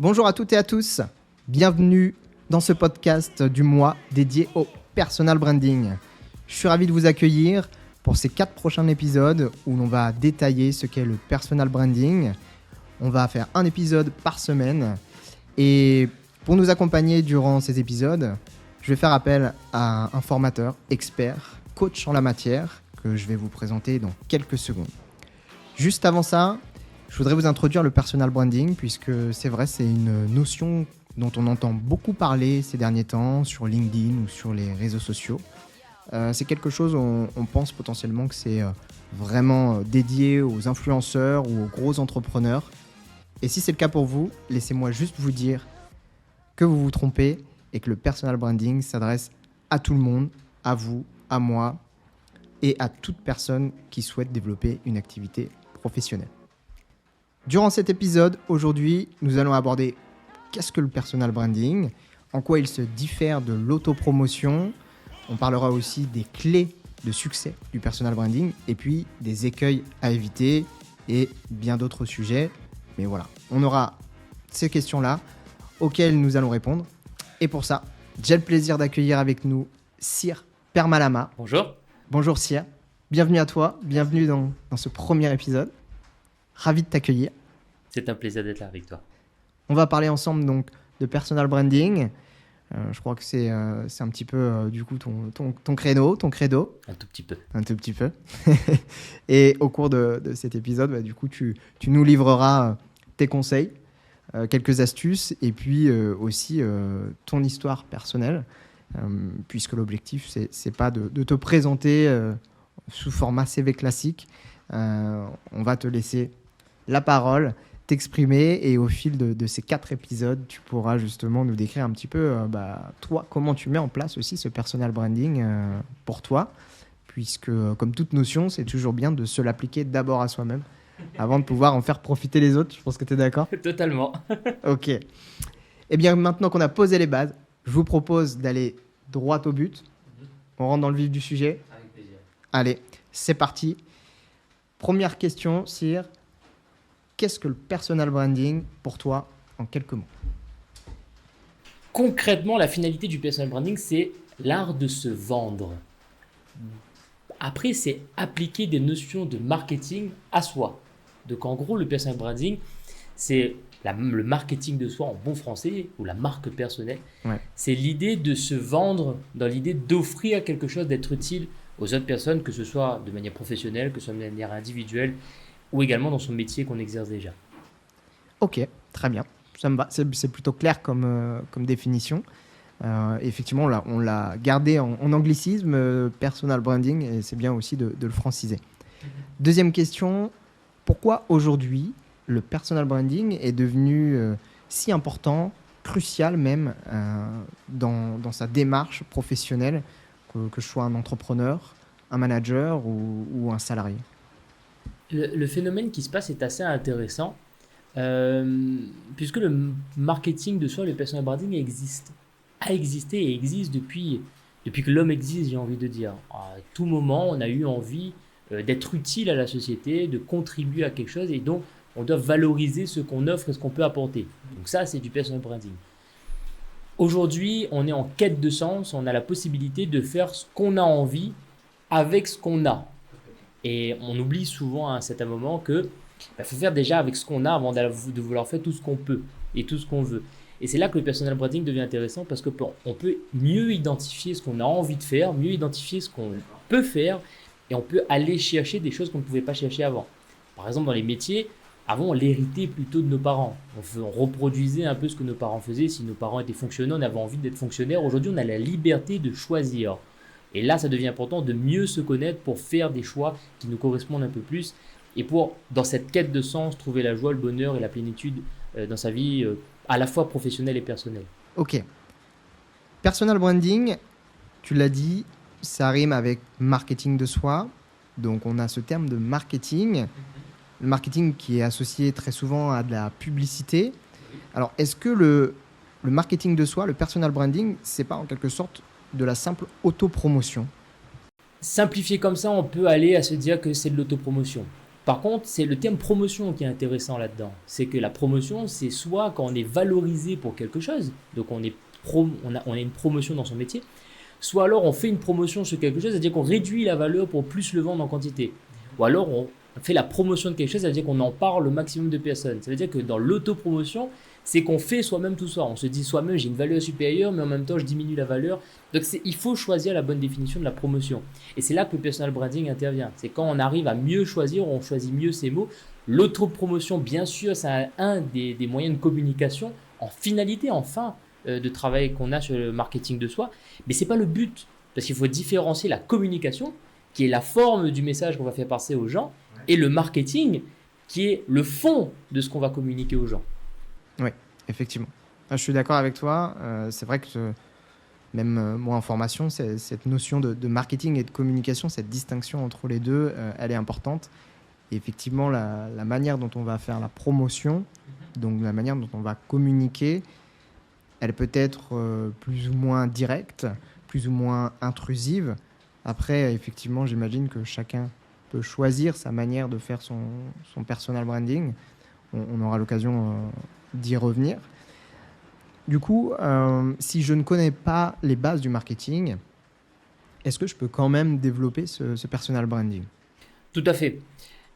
Bonjour à toutes et à tous, bienvenue dans ce podcast du mois dédié au personal branding. Je suis ravi de vous accueillir pour ces 4 prochains épisodes où l'on va détailler ce qu'est le personal branding. On va faire un épisode par semaine et pour nous accompagner durant ces épisodes, je vais faire appel à un formateur, expert, coach en la matière que je vais vous présenter dans quelques secondes. Juste avant ça, je voudrais vous introduire le personal branding puisque c'est vrai, c'est une notion dont on entend beaucoup parler ces derniers temps sur LinkedIn ou sur les réseaux sociaux. C'est quelque chose où on pense potentiellement que c'est vraiment dédié aux influenceurs ou aux gros entrepreneurs. Et si c'est le cas pour vous, laissez-moi juste vous dire que vous vous trompez et que le personal branding s'adresse à tout le monde, à vous, à moi et à toute personne qui souhaite développer une activité professionnelle. Durant cet épisode, aujourd'hui, nous allons aborder qu'est-ce que le personal branding, en quoi il se diffère de l'autopromotion. On parlera aussi des clés de succès du personal branding et puis des écueils à éviter et bien d'autres sujets. Mais voilà, on aura ces questions-là auxquelles nous allons répondre. Et pour ça, j'ai le plaisir d'accueillir avec nous Cyr Permalama. Bonjour. Bonjour Cyr, bienvenue à toi, bienvenue dans ce premier épisode. Ravi de t'accueillir. C'est un plaisir d'être là avec toi. On va parler ensemble donc de personal branding. Je crois que c'est un petit peu du coup ton créneau, ton credo. Un tout petit peu. Un tout petit peu. Et au cours de cet épisode, du coup, tu nous livreras tes conseils, quelques astuces et puis aussi ton histoire personnelle. Puisque l'objectif, c'est pas de te présenter sous format CV classique. On va te laisser la parole, t'exprimer et au fil de ces 4 épisodes, tu pourras justement nous décrire un petit peu, toi, comment tu mets en place aussi ce personal branding pour toi, puisque comme toute notion, c'est toujours bien de se l'appliquer d'abord à soi-même avant de pouvoir en faire profiter les autres. Je pense que tu es d'accord ? Totalement. Ok. Eh bien, maintenant qu'on a posé les bases, je vous propose d'aller droit au but. On rentre dans le vif du sujet. Avec plaisir. Allez, c'est parti. Première question, Cyr. Qu'est-ce que le personal branding pour toi en quelques mots ? Concrètement, la finalité du personal branding, c'est l'art de se vendre. Après, c'est appliquer des notions de marketing à soi. Donc, en gros, le personal branding, c'est le marketing de soi en bon français, ou la marque personnelle. Ouais. C'est l'idée de se vendre dans l'idée d'offrir quelque chose, d'être utile aux autres personnes, que ce soit de manière professionnelle, que ce soit de manière individuelle, ou également dans son métier qu'on exerce déjà. Ok, très bien. Ça me va. C'est plutôt clair comme définition. Effectivement, on l'a gardé en anglicisme, personal branding, et c'est bien aussi de le franciser. Deuxième question, pourquoi aujourd'hui le personal branding est devenu si important, crucial même, dans sa démarche professionnelle, que je sois un entrepreneur, un manager ou un salarié ? Le phénomène qui se passe est assez intéressant, puisque le marketing de soi, le personal branding a existé et existe depuis que l'homme existe, j'ai envie de dire. À tout moment, on a eu envie d'être utile à la société, de contribuer à quelque chose, et donc on doit valoriser ce qu'on offre et ce qu'on peut apporter. Donc ça, c'est du personal branding. Aujourd'hui, on est en quête de sens, on a la possibilité de faire ce qu'on a envie avec ce qu'on a. Et on oublie souvent à un certain moment que faut faire déjà avec ce qu'on a avant de vouloir faire tout ce qu'on peut et tout ce qu'on veut. Et c'est là que le personal branding devient intéressant parce qu'on peut mieux identifier ce qu'on a envie de faire, mieux identifier ce qu'on peut faire et on peut aller chercher des choses qu'on ne pouvait pas chercher avant. Par exemple, dans les métiers, avant on l'héritait plutôt de nos parents. On reproduisait un peu ce que nos parents faisaient. Si nos parents étaient fonctionnaires, on avait envie d'être fonctionnaire. Aujourd'hui, on a la liberté de choisir. Et là, ça devient important de mieux se connaître pour faire des choix qui nous correspondent un peu plus et pour, dans cette quête de sens, trouver la joie, le bonheur et la plénitude dans sa vie à la fois professionnelle et personnelle. Ok. Personal branding, tu l'as dit, ça rime avec marketing de soi. Donc, on a ce terme de marketing. Le marketing qui est associé très souvent à de la publicité. Alors, est-ce que le marketing de soi, le personal branding, c'est pas en quelque sorte de la simple autopromotion ? Simplifié comme ça, on peut aller à se dire que c'est de l'autopromotion. Par contre, c'est le terme promotion qui est intéressant là-dedans. C'est que la promotion, c'est soit quand on est valorisé pour quelque chose, donc on a une promotion dans son métier, soit alors on fait une promotion sur quelque chose, c'est-à-dire qu'on réduit la valeur pour plus le vendre en quantité. Ou alors on fait la promotion de quelque chose, c'est-à-dire qu'on en parle au maximum de personnes. Ça veut dire que dans l'autopromotion, c'est qu'on fait soi-même tout ça. On se dit soi-même, j'ai une valeur supérieure, mais en même temps, je diminue la valeur. Donc, il faut choisir la bonne définition de la promotion. Et c'est là que le personal branding intervient. C'est quand on arrive à mieux choisir, on choisit mieux ses mots. L'autopromotion, bien sûr, c'est un des moyens de communication en finalité, en fin de travail qu'on a sur le marketing de soi. Mais ce n'est pas le but, parce qu'il faut différencier la communication, qui est la forme du message qu'on va faire passer aux gens, et le marketing, qui est le fond de ce qu'on va communiquer aux gens. Oui, effectivement. Je suis d'accord avec toi. C'est vrai que même moi en formation, cette notion de marketing et de communication, cette distinction entre les deux, elle est importante. Et effectivement, la manière dont on va faire la promotion, donc la manière dont on va communiquer, elle peut être plus ou moins directe, plus ou moins intrusive. Après, effectivement, j'imagine que chacun peut choisir sa manière de faire son personal branding. On aura l'occasion d'y revenir. Du coup, si je ne connais pas les bases du marketing, est-ce que je peux quand même développer ce personal branding ? Tout à fait.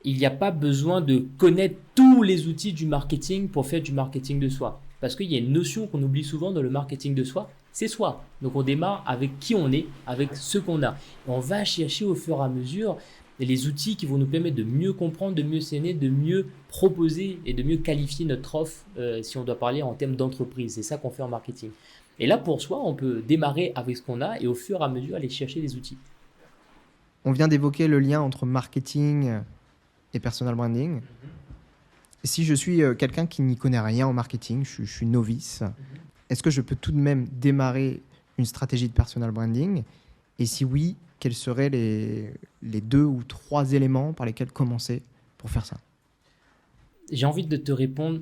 Il n'y a pas besoin de connaître tous les outils du marketing pour faire du marketing de soi. Parce qu'il y a une notion qu'on oublie souvent dans le marketing de soi, c'est soi. Donc on démarre avec qui on est, avec ce qu'on a. Et on va chercher au fur et à mesure les outils qui vont nous permettre de mieux comprendre, de mieux cerner, de mieux proposer et de mieux qualifier notre offre si on doit parler en termes d'entreprise. C'est ça qu'on fait en marketing. Et là, pour soi, on peut démarrer avec ce qu'on a et au fur et à mesure aller chercher des outils. On vient d'évoquer le lien entre marketing et personal branding. Si je suis quelqu'un qui n'y connaît rien en marketing, je suis novice, est-ce que je peux tout de même démarrer une stratégie de personal branding ? Et si oui, quels seraient les 2 ou 3 éléments par lesquels commencer pour faire ça ? J'ai envie de te répondre,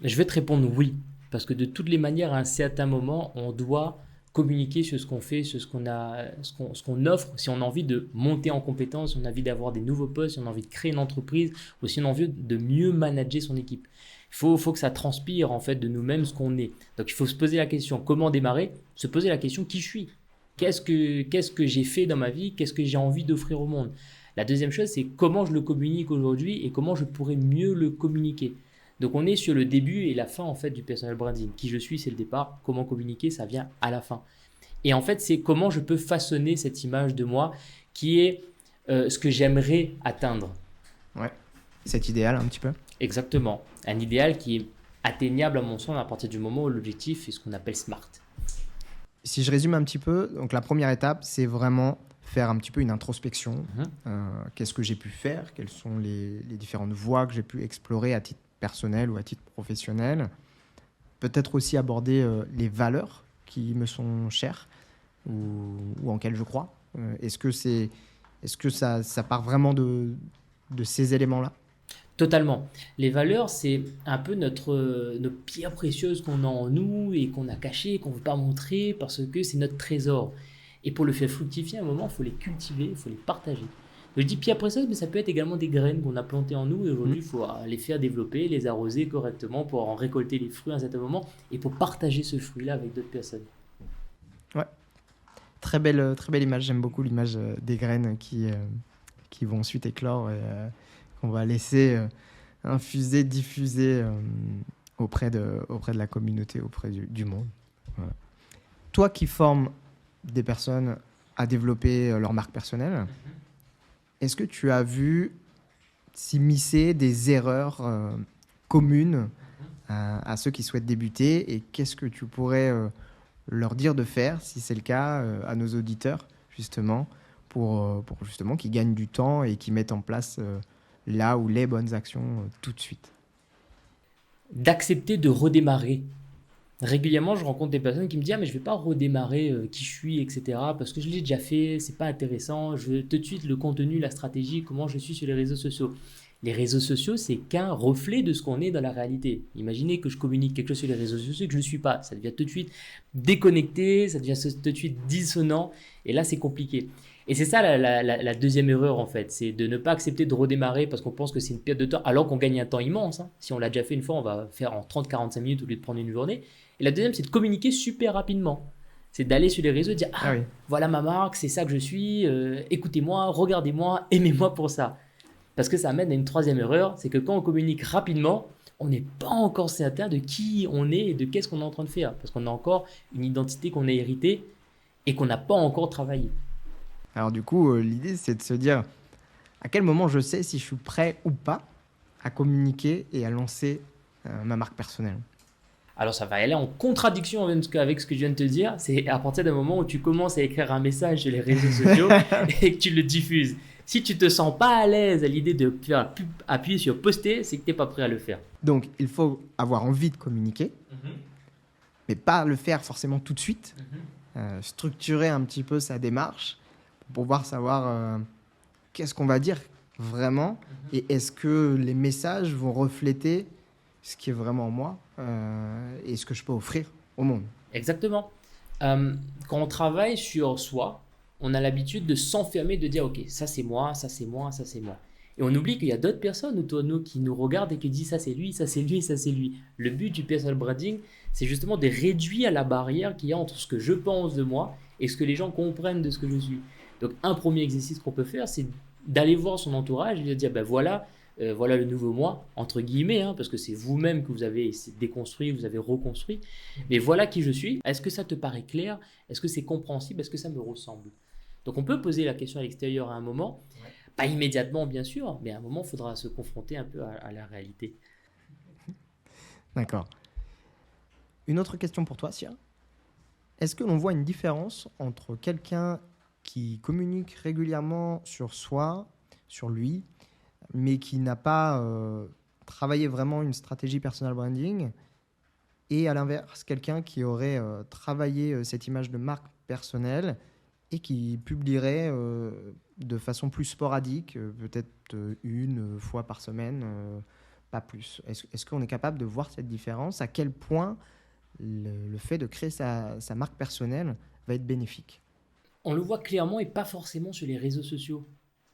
je vais te répondre oui, parce que de toutes les manières, à un certain moment, on doit communiquer sur ce qu'on fait, sur ce qu'on offre, si on a envie de monter en compétences, si on a envie d'avoir des nouveaux postes, si on a envie de créer une entreprise, ou si on a envie de mieux manager son équipe. Il faut que ça transpire en fait de nous-mêmes ce qu'on est. Donc il faut se poser la question comment démarrer, se poser la question qui je suis. Qu'est-ce que j'ai fait dans ma vie, qu'est-ce que j'ai envie d'offrir au monde. La deuxième chose, c'est comment je le communique aujourd'hui et comment je pourrais mieux le communiquer. Donc on est sur le début et la fin en fait du personal branding. Qui je suis, c'est le départ. Comment communiquer, ça vient à la fin. Et en fait, c'est comment je peux façonner cette image de moi qui est ce que j'aimerais atteindre. Ouais, cet idéal un petit peu. Exactement. Un idéal qui est atteignable à mon sens à partir du moment où l'objectif est ce qu'on appelle SMART. Si je résume un petit peu, donc la première étape, c'est vraiment faire un petit peu une introspection. Qu'est-ce que j'ai pu faire ? Quelles sont les différentes voies que j'ai pu explorer à titre personnel ou à titre professionnel ? Peut-être aussi aborder les valeurs qui me sont chères ou en quelles je crois. Est-ce que ça part vraiment de ces éléments-là ? Totalement. Les valeurs, c'est un peu nos pierres précieuses qu'on a en nous et qu'on a cachées, qu'on ne veut pas montrer parce que c'est notre trésor. Et pour le faire fructifier, à un moment, il faut les cultiver, il faut les partager. Je dis pierres précieuses, mais ça peut être également des graines qu'on a plantées en nous et aujourd'hui, il faut les faire développer, les arroser correctement pour en récolter les fruits à un certain moment et pour partager ce fruit-là avec d'autres personnes. Ouais, très belle image. J'aime beaucoup l'image des graines qui vont ensuite éclore et qu'on va laisser infuser, diffuser auprès de la communauté, auprès du monde. Voilà. Toi qui formes des personnes à développer leur marque personnelle, est-ce que tu as vu s'immiscer des erreurs communes à ceux qui souhaitent débuter et qu'est-ce que tu pourrais leur dire de faire, si c'est le cas, à nos auditeurs, justement, pour justement qu'ils gagnent du temps et qu'ils mettent en place là où les bonnes actions tout de suite. D'accepter de redémarrer. Régulièrement, je rencontre des personnes qui me disent « Ah, mais je ne vais pas redémarrer qui je suis, etc. parce que je l'ai déjà fait, c'est pas intéressant. Je veux tout de suite le contenu, la stratégie, comment je suis sur les réseaux sociaux. » Les réseaux sociaux, c'est qu'un reflet de ce qu'on est dans la réalité. Imaginez que je communique quelque chose sur les réseaux sociaux que je ne suis pas. Ça devient tout de suite déconnecté, ça devient tout de suite dissonant. Et là, c'est compliqué. Et c'est ça la deuxième erreur en fait, c'est de ne pas accepter de redémarrer parce qu'on pense que c'est une perte de temps alors qu'on gagne un temps immense, hein. Si on l'a déjà fait une fois, on va faire en 30-45 minutes au lieu de prendre une journée. Et la deuxième, c'est de communiquer super rapidement. C'est d'aller sur les réseaux et dire Ah ah, oui. voilà ma marque, c'est ça que je suis, écoutez-moi, regardez-moi, aimez-moi pour ça. Parce que ça amène à une troisième erreur, c'est que quand on communique rapidement, on n'est pas encore certain de qui on est et de qu'est-ce qu'on est en train de faire. Parce qu'on a encore une identité qu'on a héritée et qu'on n'a pas encore travaillé. Alors du coup, l'idée, c'est de se dire à quel moment je sais si je suis prêt ou pas à communiquer et à lancer ma marque personnelle. Alors ça va aller en contradiction avec ce que je viens de te dire. C'est à partir du moment où tu commences à écrire un message sur les réseaux sociaux et que tu le diffuses. Si tu te sens pas à l'aise à l'idée de appuyer sur poster, c'est que tu n'es pas prêt à le faire. Donc, il faut avoir envie de communiquer, mais pas le faire forcément tout de suite. Structurer un petit peu sa démarche pour pouvoir savoir qu'est-ce qu'on va dire vraiment et est-ce que les messages vont refléter ce qui est vraiment moi et ce que je peux offrir au monde. Exactement. Quand on travaille sur soi, on a l'habitude de s'enfermer, de dire ok, ça c'est moi, ça c'est moi, ça c'est moi. Et on oublie qu'il y a d'autres personnes autour de nous qui nous regardent et qui disent ça c'est lui, ça c'est lui, ça c'est lui. Le but du personal branding, c'est justement de réduire la barrière qu'il y a entre ce que je pense de moi et ce que les gens comprennent de ce que je suis. Donc un premier exercice qu'on peut faire, c'est d'aller voir son entourage et de dire ben voilà, voilà le nouveau moi, entre guillemets, hein, parce que c'est vous-même que vous avez déconstruit, vous avez reconstruit. Mais voilà qui je suis. Est-ce que ça te paraît clair? Est-ce que c'est compréhensible? Est-ce que ça me ressemble? Donc on peut poser la question à l'extérieur à un moment, pas immédiatement bien sûr, mais à un moment il faudra se confronter un peu à la réalité. D'accord. Une autre question pour toi, Sia. Est-ce que l'on voit une différence entre quelqu'un qui communique régulièrement sur soi, sur lui, mais qui n'a pas travaillé vraiment une stratégie personal branding, et à l'inverse, quelqu'un qui aurait travaillé cette image de marque personnelle et qui publierait de façon plus sporadique, peut-être une fois par semaine, pas plus. Est-ce qu'on est capable de voir cette différence? À quel point le fait de créer sa marque personnelle va être bénéfique? On le voit clairement et pas forcément sur les réseaux sociaux.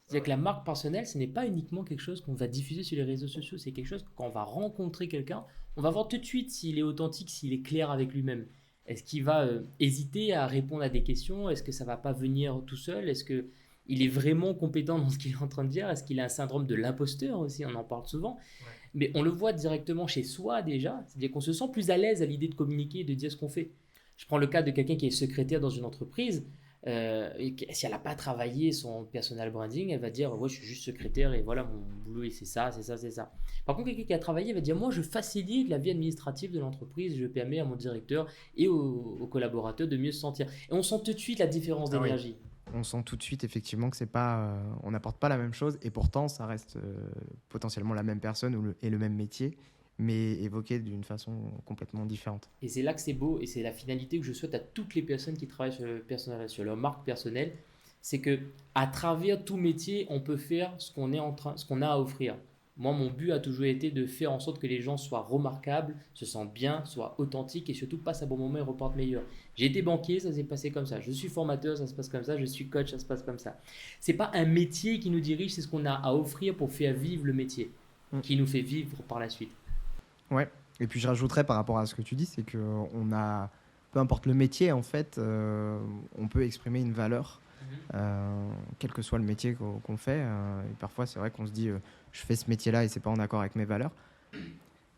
C'est-à-dire que la marque personnelle, ce n'est pas uniquement quelque chose qu'on va diffuser sur les réseaux sociaux, c'est quelque chose que quand on va rencontrer quelqu'un, on va voir tout de suite s'il est authentique, s'il est clair avec lui-même. Est-ce qu'il va hésiter à répondre à des questions? Est-ce que ça va pas venir tout seul? Est-ce qu'il est vraiment compétent dans ce qu'il est en train de dire? Est-ce qu'il a un syndrome de l'imposteur aussi? On en parle souvent. Mais on le voit directement chez soi déjà, c'est-à-dire qu'on se sent plus à l'aise à l'idée de communiquer et de dire ce qu'on fait. Je prends le cas de quelqu'un qui est secrétaire dans une entreprise. Si elle n'a pas travaillé son personal branding, elle va dire ouais, je suis juste secrétaire et voilà mon boulot et c'est ça, c'est ça, c'est ça. Par contre, quelqu'un qui a travaillé va dire moi je facilite la vie administrative de l'entreprise, je permets à mon directeur et aux collaborateurs de mieux se sentir. Et on sent tout de suite la différence Ah oui. d'énergie. On sent tout de suite effectivement que c'est pas, on n'apporte pas la même chose et pourtant ça reste potentiellement la même personne et le même métier, mais évoqué d'une façon complètement différente. Et c'est là que c'est beau et c'est la finalité que je souhaite à toutes les personnes qui travaillent sur leur marque personnelle, c'est que à travers tout métier, on peut faire ce qu'on a à offrir. Moi, mon but a toujours été de faire en sorte que les gens soient remarquables, se sentent bien, soient authentiques et surtout passent un bon moment et repartent meilleurs. J'ai été banquier, ça s'est passé comme ça. Je suis formateur, ça se passe comme ça. Je suis coach, ça se passe comme ça. C'est pas un métier qui nous dirige, c'est ce qu'on a à offrir pour faire vivre le métier, qui nous fait vivre par la suite. Ouais. Et puis je rajouterais par rapport à ce que tu dis, c'est que peu importe le métier en fait, on peut exprimer une valeur, quel que soit le métier qu'on fait. Et parfois c'est vrai qu'on se dit, je fais ce métier-là et c'est pas en accord avec mes valeurs.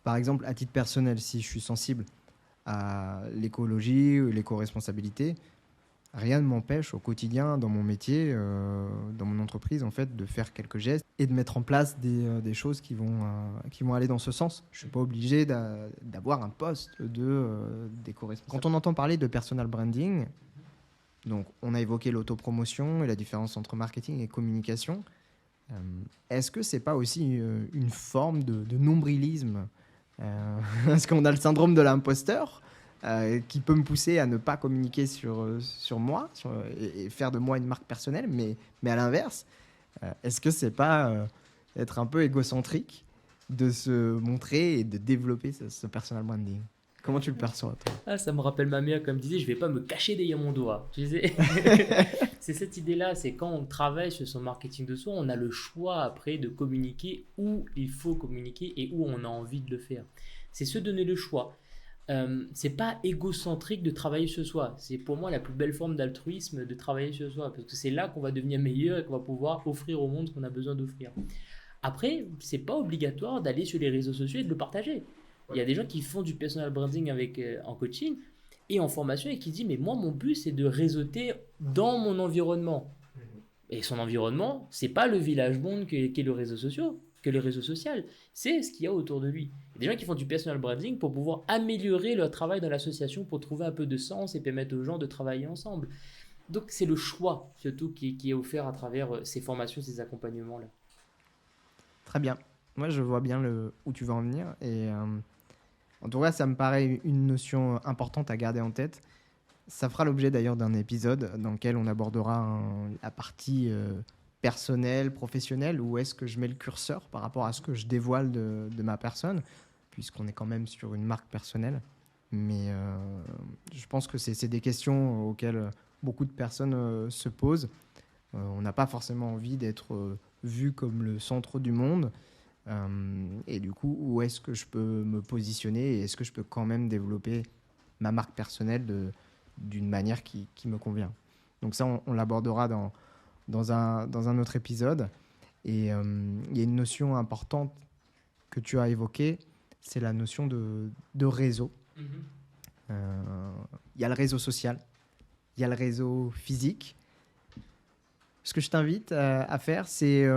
Par exemple, à titre personnel, si je suis sensible à l'écologie ou l'éco-responsabilité, rien ne m'empêche au quotidien, dans mon métier, dans mon entreprise, en fait, de faire quelques gestes et de mettre en place des choses qui vont aller dans ce sens. Je ne suis pas obligé d'avoir un poste d'éco-responsable. Quand on entend parler de personal branding, donc on a évoqué l'autopromotion et la différence entre marketing et communication. Est-ce que ce n'est pas aussi une forme de nombrilisme? Est-ce qu'on a le syndrome de l'imposteur qui peut me pousser à ne pas communiquer sur moi et faire de moi une marque personnelle, mais à l'inverse, est-ce que c'est pas être un peu égocentrique de se montrer et de développer ce personal branding? Comment tu le perçois, toi? Ah, ça me rappelle ma mère, comme disait, je vais pas me cacher derrière mon doigt. Tu sais, c'est cette idée-là, c'est quand on travaille sur son marketing de soi, on a le choix après de communiquer où il faut communiquer et où on a envie de le faire. C'est se donner le choix. C'est pas égocentrique de travailler sur soi. C'est pour moi la plus belle forme d'altruisme de travailler sur soi, parce que c'est là qu'on va devenir meilleur et qu'on va pouvoir offrir au monde ce qu'on a besoin d'offrir. Après, c'est pas obligatoire d'aller sur les réseaux sociaux et de le partager. Il y a des gens qui font du personal branding en coaching et en formation et qui disent mais moi mon but c'est de réseauter dans mon environnement. Et son environnement, c'est pas le village monde qu'est le réseau social, que le réseau social, c'est ce qu'il y a autour de lui. Il y a des gens qui font du personal branding pour pouvoir améliorer leur travail dans l'association, pour trouver un peu de sens et permettre aux gens de travailler ensemble. Donc c'est le choix surtout qui est offert à travers ces formations, ces accompagnements-là. Très bien. Moi, je vois bien où tu veux en venir. En tout cas, ça me paraît une notion importante à garder en tête. Ça fera l'objet d'ailleurs d'un épisode dans lequel on abordera la partie personnelle, professionnelle, où est-ce que je mets le curseur par rapport à ce que je dévoile de ma personne, puisqu'on est quand même sur une marque personnelle. Mais je pense que c'est des questions auxquelles beaucoup de personnes se posent. On n'a pas forcément envie d'être vu comme le centre du monde. Et du coup, où est-ce que je peux me positionner et est-ce que je peux quand même développer ma marque personnelle d'une manière qui me convient. Donc ça, on l'abordera dans un autre épisode. Et il y a une notion importante que tu as évoquée, c'est la notion de réseau. Il y a le réseau social, il y a le réseau physique. Ce que je t'invite à faire, c'est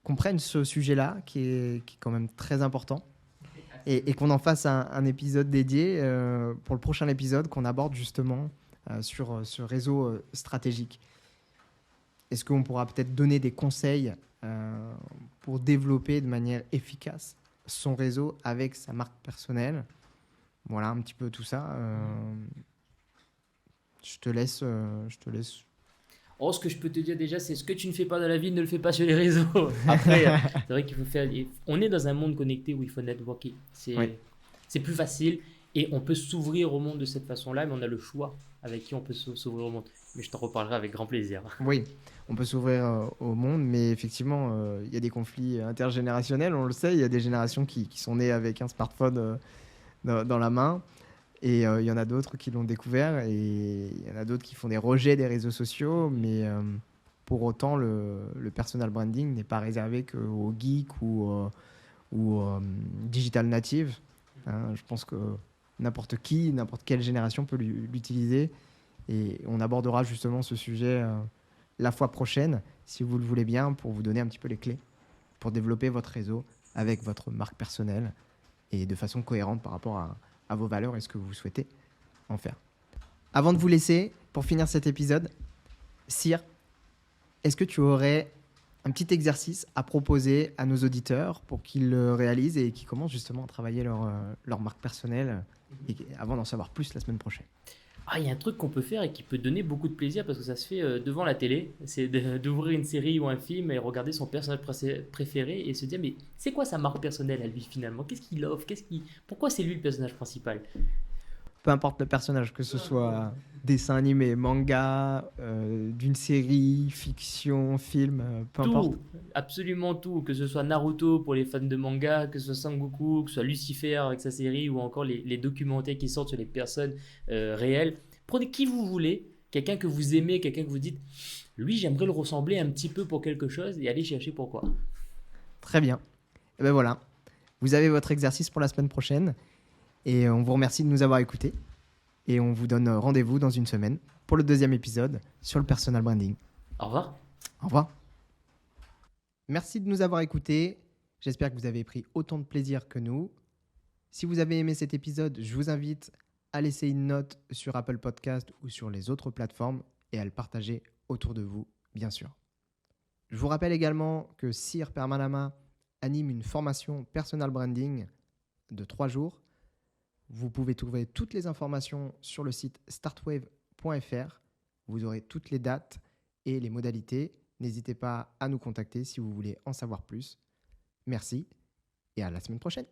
qu'on prenne ce sujet-là, qui est quand même très important, et qu'on en fasse un épisode dédié pour le prochain épisode, qu'on aborde justement sur ce réseau stratégique. Est-ce qu'on pourra peut-être donner des conseils pour développer de manière efficace son réseau avec sa marque personnelle? Voilà un petit peu tout ça. Je te laisse. Oh, ce que je peux te dire déjà, c'est ce que tu ne fais pas dans la vie, ne le fais pas sur les réseaux. Après, c'est vrai qu'il faut faire. On est dans un monde connecté où il faut networker. Oui. C'est plus facile et on peut s'ouvrir au monde de cette façon-là, mais on a le choix avec qui on peut s'ouvrir au monde. Mais je t'en reparlerai avec grand plaisir. Oui, on peut s'ouvrir au monde, mais effectivement, il y a des conflits intergénérationnels, on le sait. Il y a des générations qui sont nées avec un smartphone dans la main, et il y en a d'autres qui l'ont découvert, et il y en a d'autres qui font des rejets des réseaux sociaux, mais pour autant, le personal branding n'est pas réservé qu'aux geeks ou aux digital natives. Hein. Je pense que n'importe qui, n'importe quelle génération peut l'utiliser, et on abordera justement ce sujet la fois prochaine, si vous le voulez bien, pour vous donner un petit peu les clés pour développer votre réseau avec votre marque personnelle et de façon cohérente par rapport à vos valeurs et ce que vous souhaitez en faire. Avant de vous laisser, pour finir cet épisode, Cyr, est-ce que tu aurais un petit exercice à proposer à nos auditeurs pour qu'ils le réalisent et qu'ils commencent justement à travailler leur marque personnelle avant d'en savoir plus la semaine prochaine? Ah, il y a un truc qu'on peut faire et qui peut donner beaucoup de plaisir parce que ça se fait devant la télé. C'est d'ouvrir une série ou un film et regarder son personnage préféré et se dire mais c'est quoi sa marque personnelle à lui finalement? Qu'est-ce qu'il offre? Pourquoi c'est lui le personnage principal? Peu importe le personnage, que ce soit dessin animé, manga, d'une série, fiction, film, peu importe. Tout, absolument tout, que ce soit Naruto pour les fans de manga, que ce soit Sangoku, que ce soit Lucifer avec sa série ou encore les documentaires qui sortent sur les personnes réelles. Prenez qui vous voulez, quelqu'un que vous aimez, quelqu'un que vous dites, lui j'aimerais le ressembler un petit peu pour quelque chose et allez chercher pourquoi. Très bien. Et ben voilà, vous avez votre exercice pour la semaine prochaine et on vous remercie de nous avoir écoutés et on vous donne rendez-vous dans une semaine pour le deuxième épisode sur le personal branding. Au revoir. Au revoir. Merci de nous avoir écoutés. J'espère que vous avez pris autant de plaisir que nous. Si vous avez aimé cet épisode, je vous invite à laisser une note sur Apple Podcast ou sur les autres plateformes et à le partager autour de vous, bien sûr. Je vous rappelle également que Cyr Permanama anime une formation personal branding de 3 jours. Vous pouvez trouver toutes les informations sur le site startwave.fr. Vous aurez toutes les dates et les modalités. N'hésitez pas à nous contacter si vous voulez en savoir plus. Merci et à la semaine prochaine.